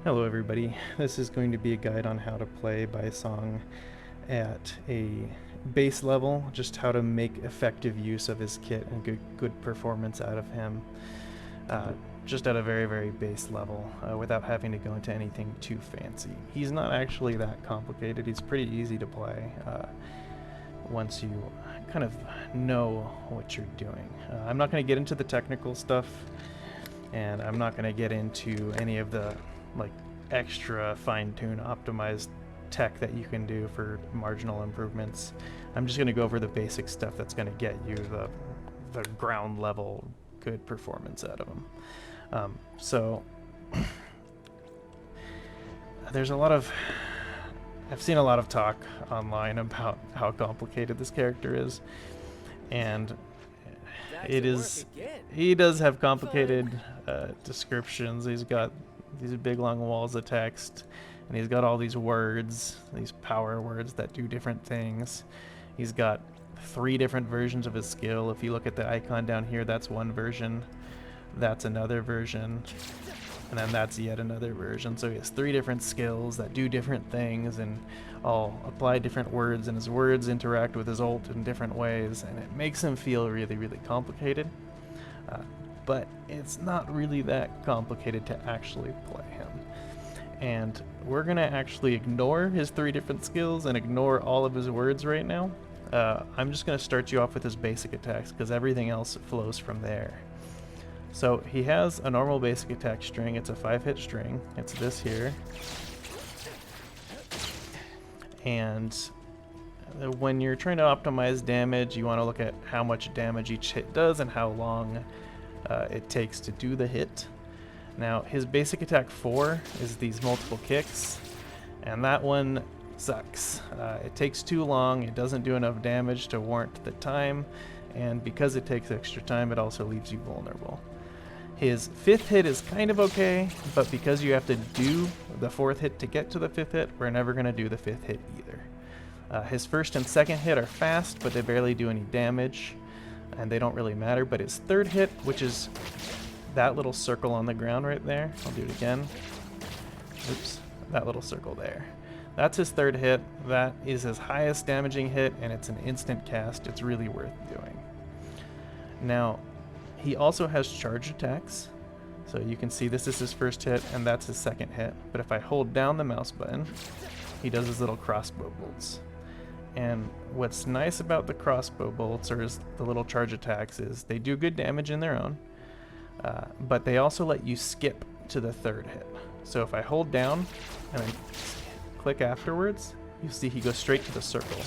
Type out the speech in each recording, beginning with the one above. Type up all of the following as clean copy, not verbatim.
Hello everybody, this is going to be a guide on how to play Baicang at a base level, just how to make effective use of his kit and good performance out of him, just at a very base level, without having to go into anything too fancy. He's not actually that complicated, he's pretty easy to play once you kind of know what you're doing. I'm not going to get into the technical stuff, and I'm not going to get into any of the extra fine-tune optimized tech that you can do for marginal improvements. I'm just going to go over the basic stuff that's going to get you the ground level good performance out of them. So there's I've seen a lot of talk online about how complicated this character is, and he does have complicated descriptions. He's got these big long walls of text, and he's got all these words, these power words that do different things. He's got 3 different versions of his skill. If you look at the icon down here, that's one version, that's another version, and then that's yet another version. So he has 3 different skills that do different things and all apply different words, and his words interact with his ult in different ways, and it makes him feel really complicated. But it's not really that complicated to actually play him. And we're gonna actually ignore his 3 different skills and ignore all of his words right now. I'm just gonna start you off with his basic attacks, because everything else flows from there. So he has a normal basic attack string. It's a 5-hit string. It's this here. And when you're trying to optimize damage, you want to look at how much damage each hit does and how long it takes to do the hit. Now his basic attack 4 is these multiple kicks, and that one sucks. It takes too long, it doesn't do enough damage to warrant the time, and because it takes extra time, it also leaves you vulnerable. His 5th hit is kind of okay, but because you have to do the 4th hit to get to the 5th hit, we're never going to do the 5th hit either. His 1st and 2nd hit are fast, but they barely do any damage, and they don't really matter. But his 3rd hit, which is that little circle on the ground right there, I'll do it again. Oops, that little circle there. That's his 3rd hit. That is his highest damaging hit, and it's an instant cast. It's really worth doing. Now, he also has charge attacks. So you can see this is his 1st hit, and that's his 2nd hit. But if I hold down the mouse button, he does his little crossbow bolts. And what's nice about the crossbow bolts, or the little charge attacks, is they do good damage in their own, but they also let you skip to the 3rd hit. So if I hold down and then click afterwards, you see he goes straight to the circle.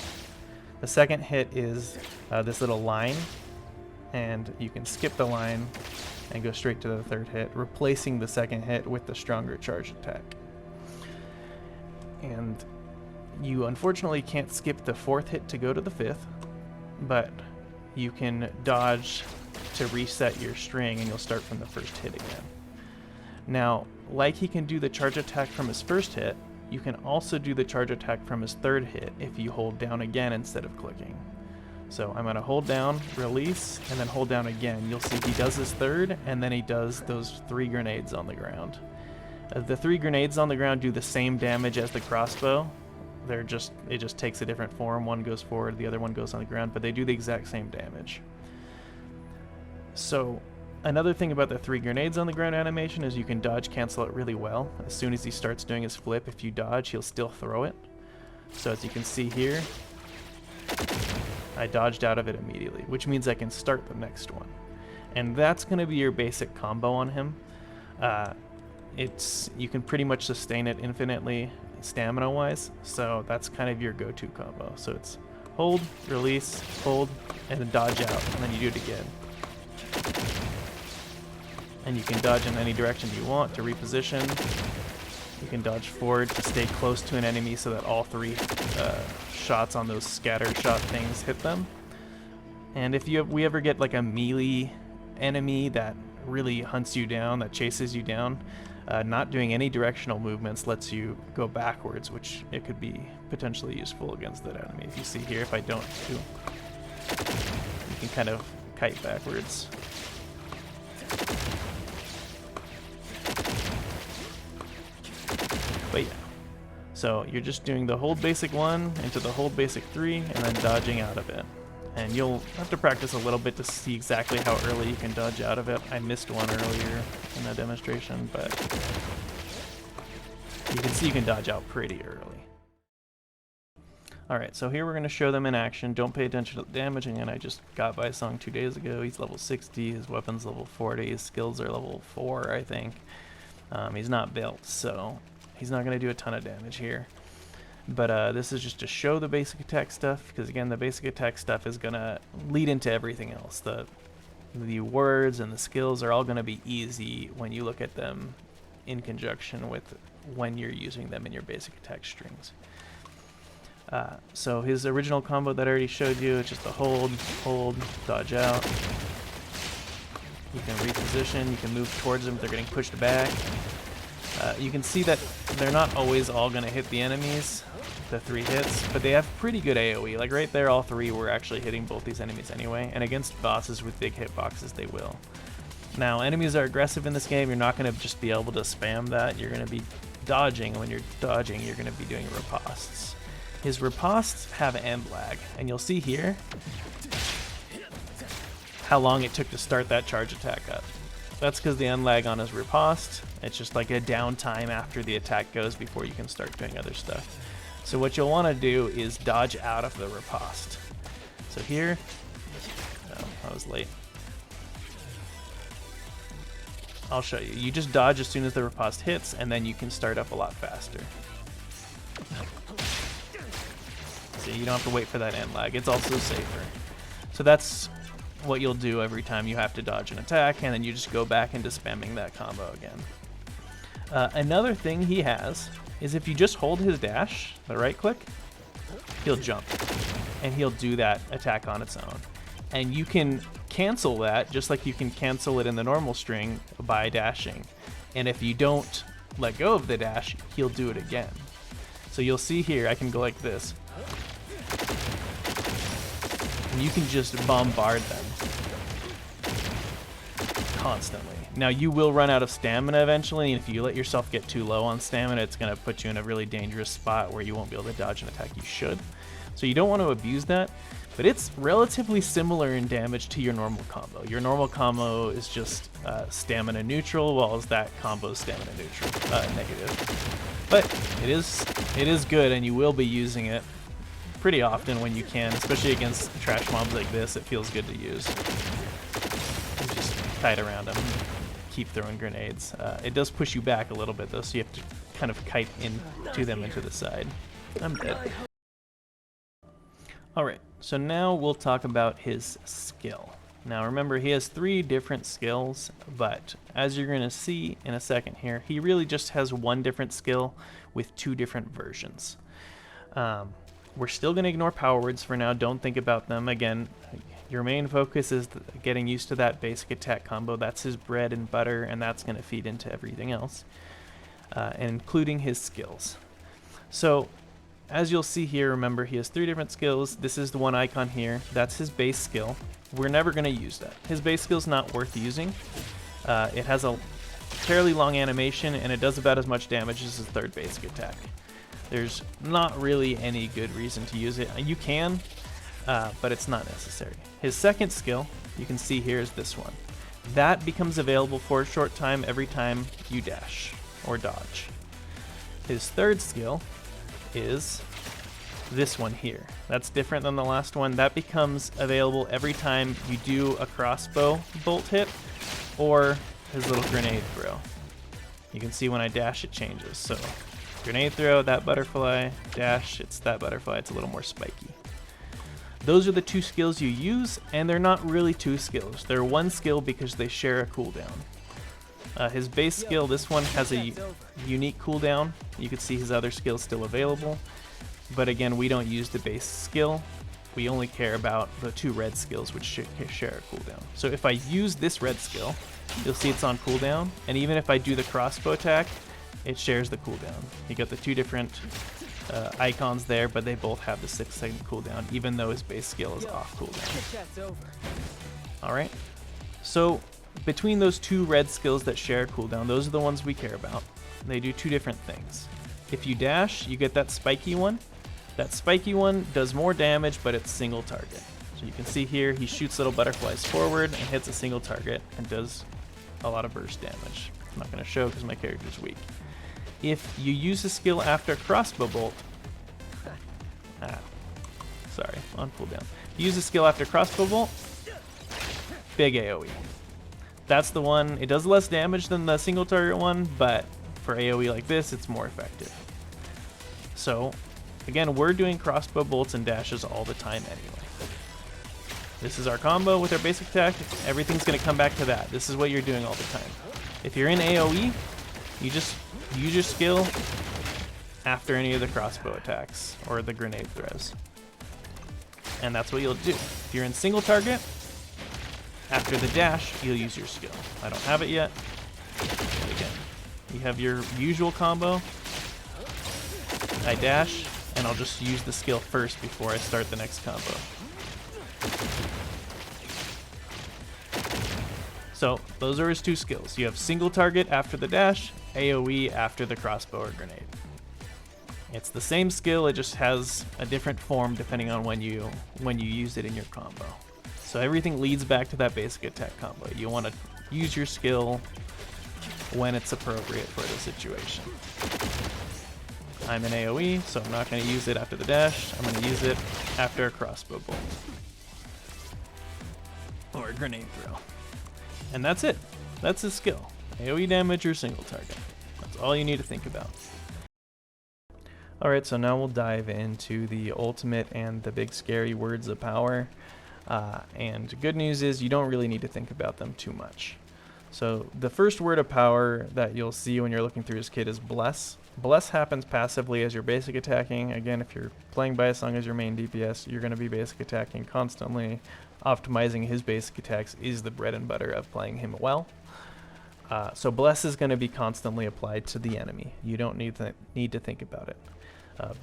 The 2nd hit is this little line, and you can skip the line and go straight to the 3rd hit, replacing the 2nd hit with the stronger charge attack. And you unfortunately can't skip the 4th hit to go to the 5th, but you can dodge to reset your string and you'll start from the 1st hit again. Now, like he can do the charge attack from his 1st hit, you can also do the charge attack from his 3rd hit if you hold down again instead of clicking. So I'm going to hold down, release, and then hold down again. You'll see he does his 3rd, and then he does those 3 grenades on the ground. The 3 grenades on the ground do the same damage as the crossbow. It just takes a different form. One goes forward, the other one goes on the ground, but they do the exact same damage. So another thing about the 3 grenades on the ground animation is you can dodge cancel it really well. As soon as he starts doing his flip, if you dodge, he'll still throw it. So as you can see here, I dodged out of it immediately, which means I can start the next one. And that's going to be your basic combo on him. You can pretty much sustain it infinitely stamina wise, so that's kind of your go-to combo. So it's hold, release, hold, and then dodge out, and then you do it again. And you can dodge in any direction you want to reposition. You can dodge forward to stay close to an enemy so that all 3 shots on those scatter shot things hit them. And if we ever get like a melee enemy that really hunts you down, that chases you down, not doing any directional movements lets you go backwards, which it could be potentially useful against that enemy. If you see here, if I don't do, you can kind of kite backwards. But yeah. So you're just doing the hold basic 1 into the hold basic 3 and then dodging out of it. And you'll have to practice a little bit to see exactly how early you can dodge out of it. I missed one earlier in the demonstration, but you can see you can dodge out pretty early. Alright, so here we're going to show them in action. Don't pay attention to the damage. Again, I just got Baicang 2 days ago. He's level 60, his weapon's level 40, his skills are level 4, I think. He's not built, so he's not going to do a ton of damage here. But this is just to show the basic attack stuff, because again, the basic attack stuff is going to lead into everything else. The words and the skills are all going to be easy when you look at them in conjunction with when you're using them in your basic attack strings. So his original combo that I already showed you, it's just a hold, dodge out. You can reposition, you can move towards them if they're getting pushed back. You can see that they're not always all going to hit the enemies, the 3 hits, but they have pretty good AoE. Like right there, all 3 were actually hitting both these enemies anyway, and against bosses with big hitboxes, they will. Now, enemies are aggressive in this game. You're not going to just be able to spam that. You're going to be dodging, and when you're dodging, you're going to be doing ripostes. His ripostes have end lag, and you'll see here how long it took to start that charge attack up. That's because the end lag on his riposte, it's just like a downtime after the attack goes before you can start doing other stuff. So what you'll want to do is dodge out of the riposte. So here, oh, I was late. I'll show you. You just dodge as soon as the riposte hits, and then you can start up a lot faster. See, you don't have to wait for that end lag. It's also safer. So that's what you'll do every time you have to dodge an attack, and then you just go back into spamming that combo again. Another thing he has is if you just hold his dash, the right click, he'll jump, and he'll do that attack on its own. And you can cancel that just like you can cancel it in the normal string by dashing. And if you don't let go of the dash, he'll do it again. So you'll see here, I can go like this. And you can just bombard them constantly. Now you will run out of stamina eventually, and if you let yourself get too low on stamina, it's going to put you in a really dangerous spot where you won't be able to dodge an attack you should. So you don't want to abuse that, but it's relatively similar in damage to your normal combo. Your normal combo is just stamina neutral, while that combo is stamina neutral, negative. But it is good, and you will be using it pretty often when you can, especially against trash mobs like this. It feels good to use. You just kite around them, keep throwing grenades. It does push you back a little bit though, so you have to kind of kite into them into the side. I'm dead. Alright, so now we'll talk about his skill. Now remember, he has 3 different skills, but as you're going to see in a second here, he really just has 1 different skill with 2 different versions. We're still going to ignore power words for now. Don't think about them. Again, your main focus is getting used to that basic attack combo. That's his bread and butter, and that's going to feed into everything else, including his skills. So as you'll see here, remember, he has 3 different skills. This is the one icon here. That's his base skill. We're never going to use that. His base skill is not worth using. It has a fairly long animation, and it does about as much damage as his 3rd basic attack. There's not really any good reason to use it. You can, but it's not necessary. His 2nd skill, you can see here, is this one. That becomes available for a short time every time you dash or dodge. His 3rd skill is this one here. That's different than the last one. That becomes available every time you do a crossbow bolt hit or his little grenade throw. You can see when I dash it changes. So grenade throw, that butterfly, dash, it's that butterfly, it's a little more spiky. Those are the 2 skills you use, and they're not really 2 skills. They're 1 skill because they share a cooldown. His base skill, this one, has a unique cooldown. You can see his other skills still available, but again, we don't use the base skill. We only care about the 2 red skills, which share a cooldown. So if I use this red skill, you'll see it's on cooldown, and even if I do the crossbow attack, it shares the cooldown. You got the 2 different icons there, but they both have the 6-second cooldown, even though his base skill is off cooldown. Alright, so between those 2 red skills that share a cooldown, those are the ones we care about. They do 2 different things. If you dash, you get that spiky one. That spiky one does more damage, but it's single target. So you can see here, he shoots little butterflies forward and hits a single target and does a lot of burst damage. I'm not going to show because my character's weak. If you use a skill after crossbow bolt, sorry, on cooldown. Use a skill after crossbow bolt, big AoE. That's the one. It does less damage than the single target one, but for AoE like this, it's more effective. So, again, we're doing crossbow bolts and dashes all the time anyway. This is our combo with our basic attack. Everything's going to come back to that. This is what you're doing all the time. If you're in AoE, you just use your skill after any of the crossbow attacks or the grenade throws. And that's what you'll do. If you're in single target, after the dash, you'll use your skill. I don't have it yet. But again, you have your usual combo. I dash, and I'll just use the skill first before I start the next combo. So those are his two skills. You have single target after the dash, AoE after the crossbow or grenade. It's the same skill, it just has a different form depending on when you use it in your combo. So everything leads back to that basic attack combo. You want to use your skill when it's appropriate for the situation. I'm in AoE, so I'm not going to use it after the dash. I'm going to use it after a crossbow bolt. Or a grenade throw. And that's it. That's his skill. AoE damage or single target. That's all you need to think about. Alright, so now we'll dive into the ultimate and the big scary words of power. And good news is you don't really need to think about them too much. So the first word of power that you'll see when you're looking through his kit is Bless. Bless happens passively as you're basic attacking. Again, if you're playing Baicang as your main DPS, you're going to be basic attacking constantly. Optimizing his basic attacks is the bread and butter of playing him well. So Bless is going to be constantly applied to the enemy. You don't need to think about it.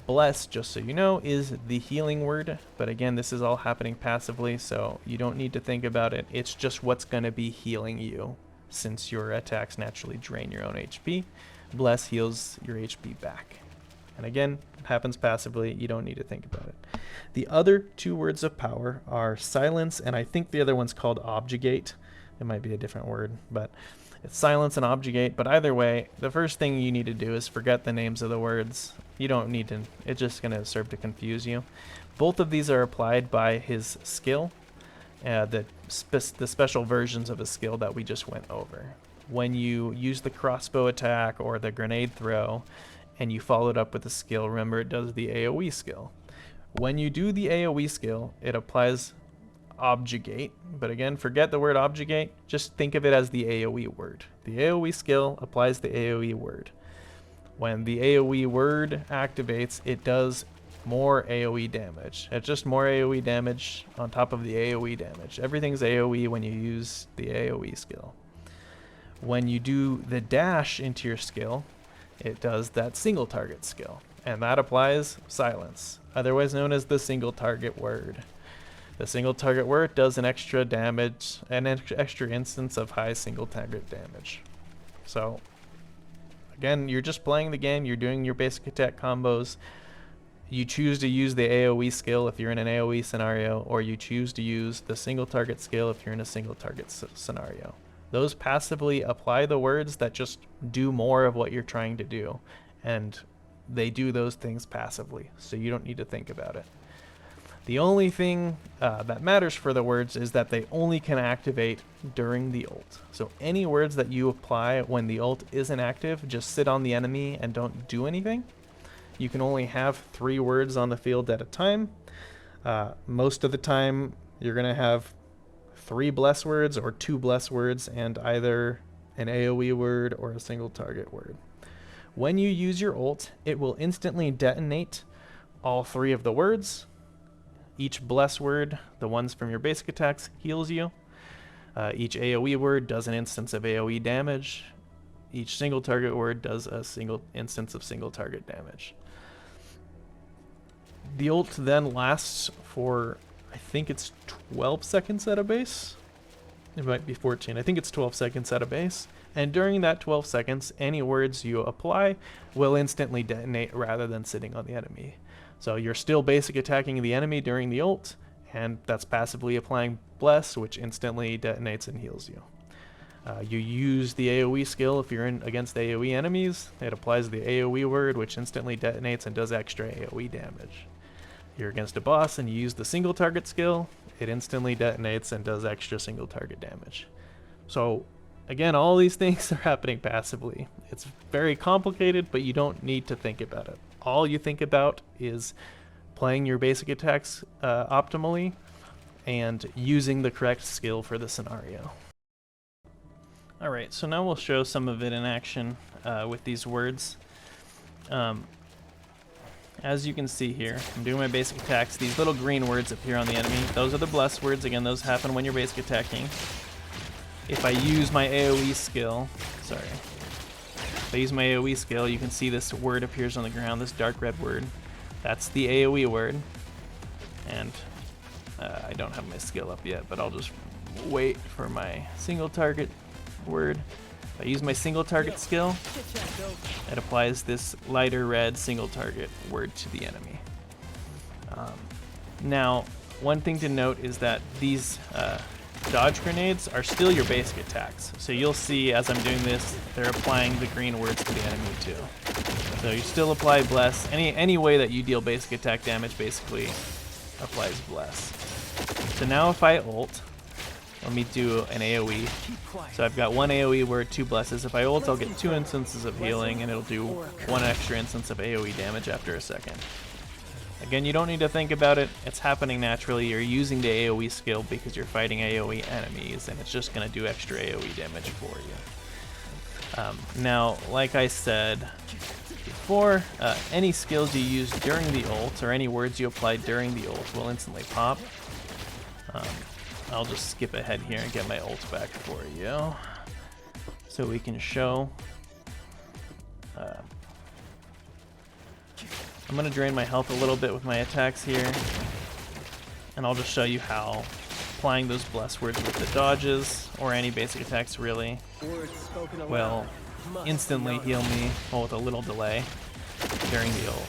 Bless, just so you know, is the healing word, but again, this is all happening passively, so you don't need to think about it. It's just what's going to be healing you, since your attacks naturally drain your own HP. Bless heals your HP back. And again, it happens passively, you don't need to think about it. The other two words of power are Silence, and I think the other one's called Objugate. It might be a different word, but it's Silence and Objugate. But either way, the first thing you need to do is forget the names of the words. You don't need to, it's just going to serve to confuse you. Both of these are applied by his skill, the special versions of his skill that we just went over. When you use the crossbow attack or the grenade throw, and you follow it up with a skill, remember it does the AoE skill. When you do the AoE skill, it applies Objugate, but again, forget the word Objugate, just think of it as the AoE word. The AoE skill applies the AoE word. When the AoE word activates, it does more AoE damage. It's just more AoE damage on top of the AoE damage. Everything's AoE when you use the AoE skill. When you do the dash into your skill, it does that single target skill, and that applies Silence, otherwise known as the single target word. The single target word does an extra damage, an extra instance of high single target damage. So again, you're just playing the game, you're doing your basic attack combos. You choose to use the AoE skill if you're in an AoE scenario, or you choose to use the single target skill if you're in a single target scenario. Those passively apply the words that just do more of what you're trying to do, and they do those things passively, so you don't need to think about it. The only thing that matters for the words is that they only can activate during the ult. So any words that you apply when the ult isn't active just sit on the enemy and don't do anything. You can only have 3 words on the field at a time. Most of the time you're going to have 3 bless words or 2 bless words and either an AoE word or a single target word. When you use your ult, it will instantly detonate all 3 of the words. Each bless word, the ones from your basic attacks, heals you. Each AoE word does an instance of AoE damage. Each single target word does a single instance of single target damage. The ult then lasts for, I think it's 12 seconds at a base. It might be 14. I think it's 12 seconds at a base. And during that 12 seconds, any words you apply will instantly detonate rather than sitting on the enemy. So you're still basic attacking the enemy during the ult, and that's passively applying Bless, which instantly detonates and heals you. You use the AoE skill if you're in against AoE enemies. It applies the AoE word, which instantly detonates and does extra AoE damage. You're against a boss and you use the single target skill, it instantly detonates and does extra single target damage. So again, all these things are happening passively. It's very complicated, but you don't need to think about it. All you think about is playing your basic attacks optimally and using the correct skill for the scenario. Alright, so now we'll show some of it in action with these words. As you can see here, I'm doing my basic attacks. These little green words appear on the enemy. Those are the bless words. Again, those happen when you're basic attacking. If I use my AoE skill, if I use my AoE skill, you can see this word appears on the ground, this dark red word. That's the AoE word. And I don't have my skill up yet, but I'll just wait for my single target word. If I use my single target skill, it applies this lighter red single target word to the enemy. Now, one thing to note is that these dodge grenades are still your basic attacks. So you'll see as I'm doing this, they're applying the green words to the enemy too. So you still apply Bless. Any way that you deal basic attack damage basically applies Bless. So now if I ult, let me do an AoE. So I've got one AoE word, 2 blesses. If I ult, I'll get 2 instances of healing, and it'll do 1 extra instance of AoE damage after a second. Again, you don't need to think about it. It's happening naturally. You're using the AoE skill because you're fighting AoE enemies, and it's just going to do extra AoE damage for you. Now, like I said before, any skills you use during the ult, or any words you apply during the ult, will instantly pop. I'll just skip ahead here and get my ult back for you, so we can show. I'm going to drain my health a little bit with my attacks here, and I'll just show you how applying those bless words with the dodges, or any basic attacks really, will instantly heal me, well, with a little delay during the ult.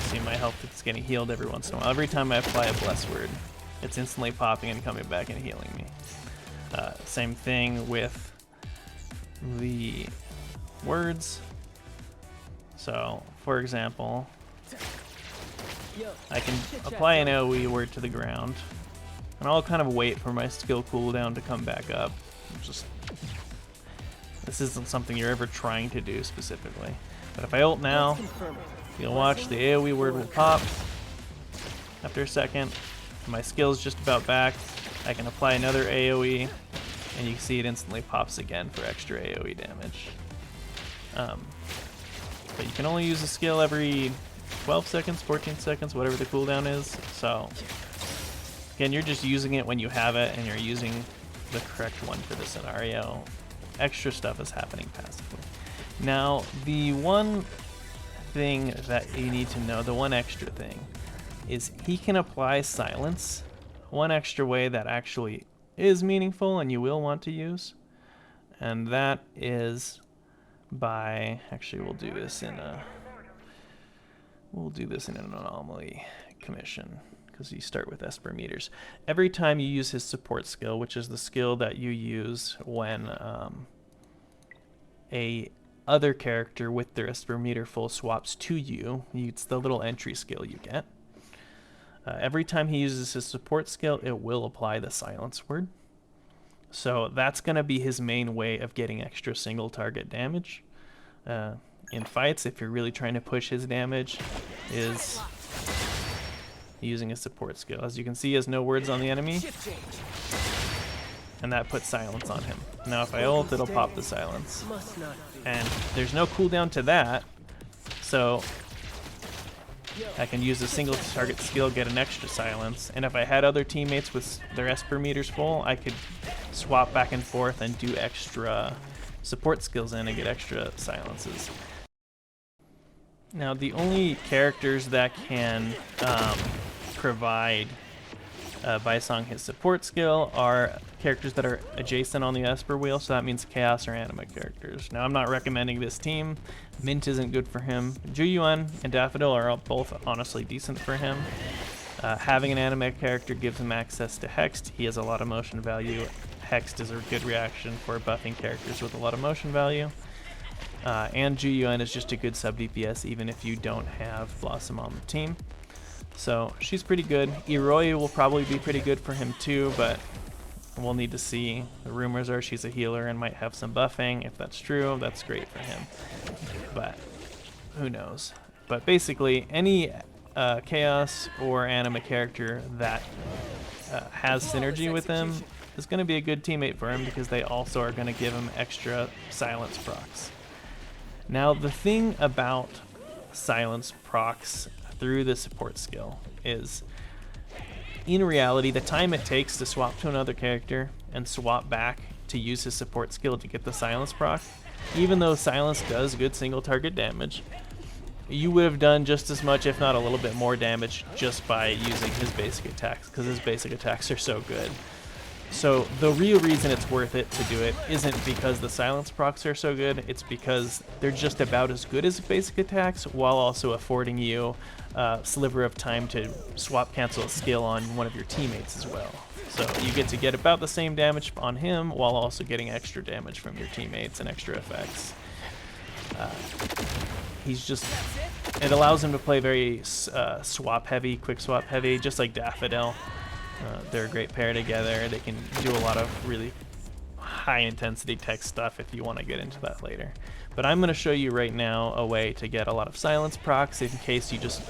See, my health is getting healed every once in a while. Every time I apply a bless word, it's instantly popping and coming back and healing me. Same thing with the words. So, for example, I can apply an AoE word to the ground, and I'll kind of wait for my skill cooldown to come back up. This isn't something you're ever trying to do specifically. But if I ult now, you'll watch the AoE word will pop. After a second, my skill's just about back. I can apply another AoE, and you can see it instantly pops again for extra AoE damage. But you can only use a skill every 12 seconds, 14 seconds, whatever the cooldown is. So, again, you're just using it when you have it, and you're using the correct one for the scenario. Extra stuff is happening passively. Now, the one thing that you need to know, the one extra thing, is he can apply silence. One extra way that actually is meaningful and you will want to use, and that is by, actually we'll do this in an anomaly commission, because you start with Esper meters. Every time you use his support skill, which is the skill that you use when a other character with their Esper meter full swaps to you, it's the little entry skill you get. Every time he uses his support skill, it will apply the silence word. So that's going to be his main way of getting extra single target damage. In fights, if you're really trying to push his damage, is using a support skill. As you can see, he has no words on the enemy, and that puts silence on him. Now if I ult, it'll pop the silence. And there's no cooldown to that, so I can use a single target skill, get an extra silence, and if I had other teammates with their Esper meters full, I could swap back and forth and do extra support skills in and get extra silences. Now the only characters that can provide Baicang, his support skill, are characters that are adjacent on the Esper wheel, so that means Chaos or Anima characters. Now, I'm not recommending this team. Mint isn't good for him. Juyuan and Daffodil are both honestly decent for him. Having an Anima character gives him access to Hexed. He has a lot of motion value. Hexed is a good reaction for buffing characters with a lot of motion value. And Juyuan is just a good sub DPS even if you don't have Blossom on the team. So she's pretty good. Iroi will probably be pretty good for him too, but we'll need to see. The rumors are she's a healer and might have some buffing. If that's true, that's great for him. But who knows? But basically, any Chaos or Anima character that has synergy with him is going to be a good teammate for him because they also are going to give him extra silence procs. Now, the thing about silence procs through the support skill is, in reality, the time it takes to swap to another character and swap back to use his support skill to get the silence proc, even though silence does good single target damage, you would have done just as much, if not a little bit more damage, just by using his basic attacks, because his basic attacks are so good. So the real reason it's worth it to do it isn't because the silence procs are so good, it's because they're just about as good as basic attacks while also affording you a sliver of time to swap cancel a skill on one of your teammates as well. So you get about the same damage on him while also getting extra damage from your teammates and extra effects. It allows him to play very swap heavy, quick swap heavy, just like Daffodil. They're a great pair together. They can do a lot of really high intensity tech stuff if you want to get into that later. But I'm going to show you right now a way to get a lot of silence procs in case you just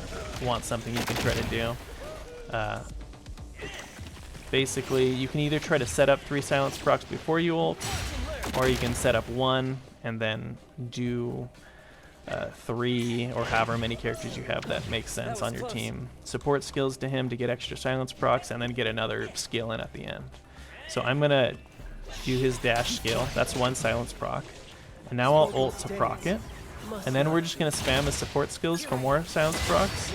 want something you can try to do. Basically, you can either try to set up 3 silence procs before you ult, or you can set up 1 and then do 3 or however many characters you have that makes sense on your team. Support skills to him to get extra silence procs and then get another skill in at the end. So I'm going to do his dash skill. That's 1 silence proc. And now I'll ult to proc it. And then we're just going to spam his support skills for more silence procs.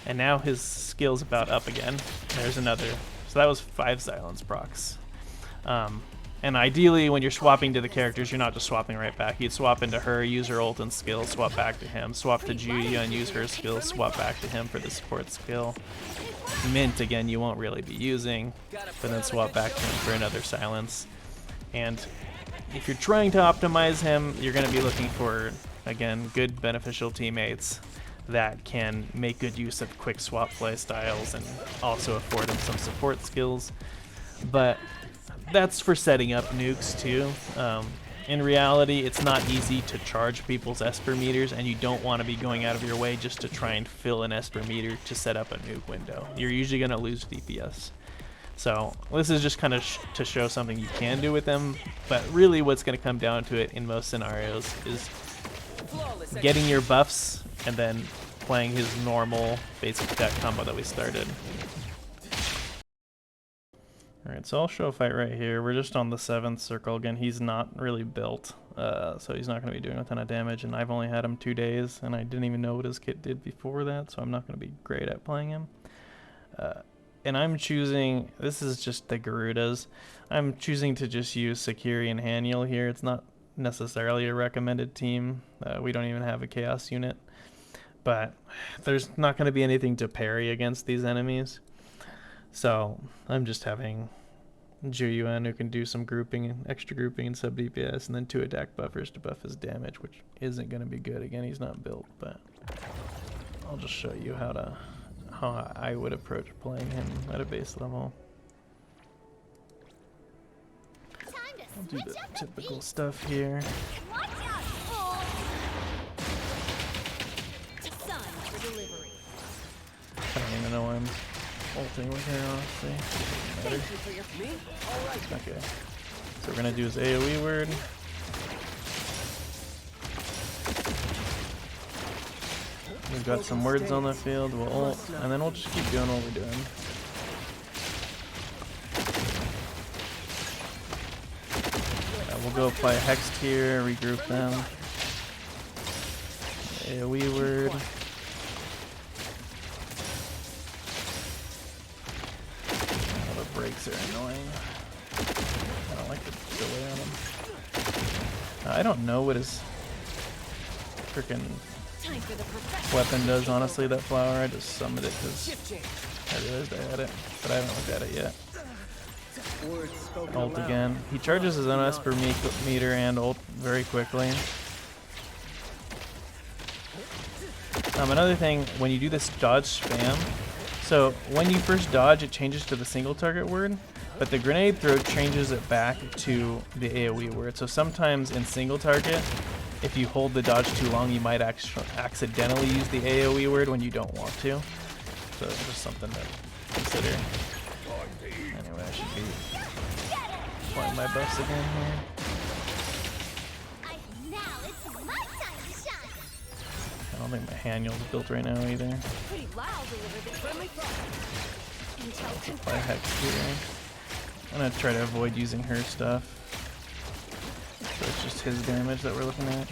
And now his skill's about up again. There's another. So that was 5 silence procs. And ideally, when you're swapping to the characters, you're not just swapping right back. You'd swap into her, use her ult and skill, swap back to him. Swap to Juya and use her skill, swap back to him for the support skill. Mint, again, you won't really be using, but then swap back to him for another silence. And if you're trying to optimize him, you're going to be looking for, again, good beneficial teammates that can make good use of quick swap play styles and also afford him some support skills. But that's for setting up nukes too. In reality, it's not easy to charge people's Esper meters, and you don't want to be going out of your way just to try and fill an Esper meter to set up a nuke window. You're usually going to lose DPS. So this is just kind of to show something you can do with them, but really what's going to come down to it in most scenarios is getting your buffs and then playing his normal basic attack combo that we started. Alright, so I'll show a fight right here. We're just on the 7th circle. Again, he's not really built, so he's not going to be doing a ton of damage, and I've only had him 2 days, and I didn't even know what his kit did before that, so I'm not going to be great at playing him. And I'm choosing, this is just the Garudas, I'm choosing to just use Sakiri and Haniel here. It's not necessarily a recommended team. We don't even have a Chaos unit, but there's not going to be anything to parry against these enemies. So I'm just having Juyuan who can do some grouping, extra grouping and sub DPS, and then 2 attack buffers to buff his damage, which isn't going to be good. Again, he's not built, but I'll just show you how I would approach playing him at a base level. I'll do the typical stuff here. I don't even know why I'm ulting with her, honestly. Okay. So we're gonna do his AoE word. We've got some words on the field, we'll ult, and then we'll just keep doing what we're doing. We'll go apply Hexed here, regroup them. AoE word. All the breaks are annoying. I don't like the delay on them. I don't know what his freaking weapon does, honestly, that flower. I just summoned it because I realized I had it, but I haven't looked at it yet. Ult again. He charges his own S per meter and ult very quickly. Another thing, when you do this dodge spam, so when you first dodge, it changes to the single target word, but the grenade throw changes it back to the AoE word. So sometimes in single target, if you hold the dodge too long, you might accidentally use the AoE word when you don't want to. So it's just something to consider. Anyway, I should be playing my buffs again here. I don't think my Haniel's built right now either. By Hex here. I'm gonna try to avoid using her stuff. So it's just his damage that we're looking at.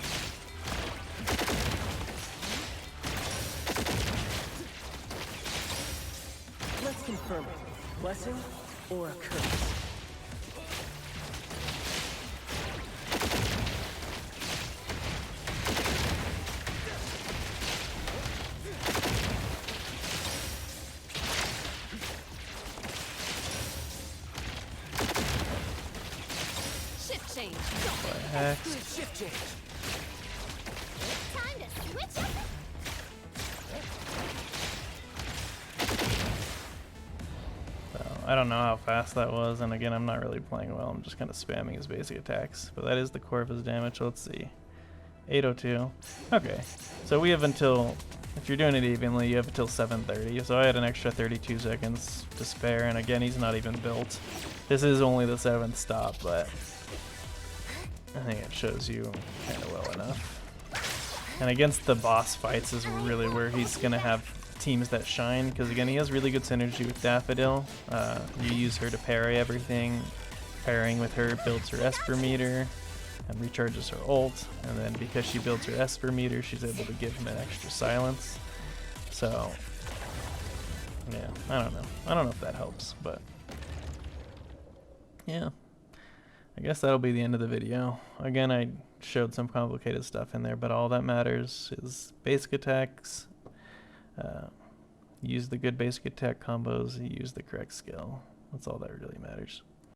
Let's confirm it. Blessing or a curse? Hex. So, I don't know how fast that was, and again, I'm not really playing well. I'm just kind of spamming his basic attacks, but that is the core of his damage. So let's see. 802. Okay, so we have until, if you're doing it evenly, you have until 7:30. So I had an extra 32 seconds to spare, and again, he's not even built. This is only the 7th stop, but I think it shows you kind of well enough. And against the boss fights is really where he's going to have teams that shine, because again, he has really good synergy with Daffodil. You use her to parry everything. Pairing with her builds her Esper meter and recharges her ult, and then because she builds her Esper meter, she's able to give him an extra silence. So, yeah, I don't know. I don't know if that helps, but yeah. I guess that'll be the end of the video. Again, I showed some complicated stuff in there, but all that matters is basic attacks. Use the good basic attack combos, use the correct skill. That's all that really matters.